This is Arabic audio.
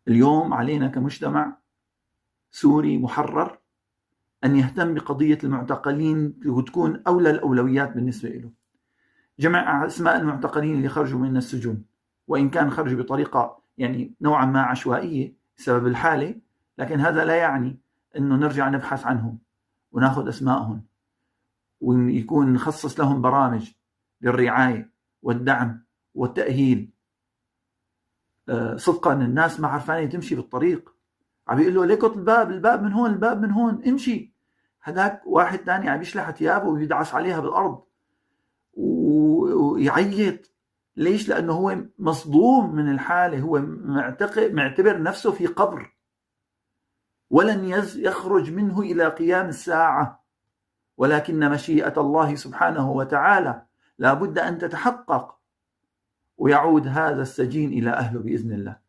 اليوم علينا كمجتمع سوري محرر أن يهتم بقضية المعتقلين وتكون أولى الأولويات بالنسبة له. جمع أسماء المعتقلين اللي خرجوا من السجون، وإن كان خرجوا بطريقة يعني نوعا ما عشوائية بسبب الحالة، لكن هذا لا يعني أنه نرجع نبحث عنهم وناخذ أسمائهم ويكون نخصص لهم برامج للرعاية والدعم والتأهيل. صدقا الناس ما عرفانة تمشي بالطريق، عم بيقول له ليكت الباب من هون، الباب من هون، امشي. هداك واحد تاني عم يشلح ثيابه ويدعس عليها بالأرض ويعيط. ليش؟ لأنه هو مصدوم من الحالة، هو معتبر نفسه في قبر ولن يخرج منه إلى قيام الساعة، ولكن مشيئة الله سبحانه وتعالى لا بد أن تتحقق ويعود هذا السجين إلى أهله بإذن الله.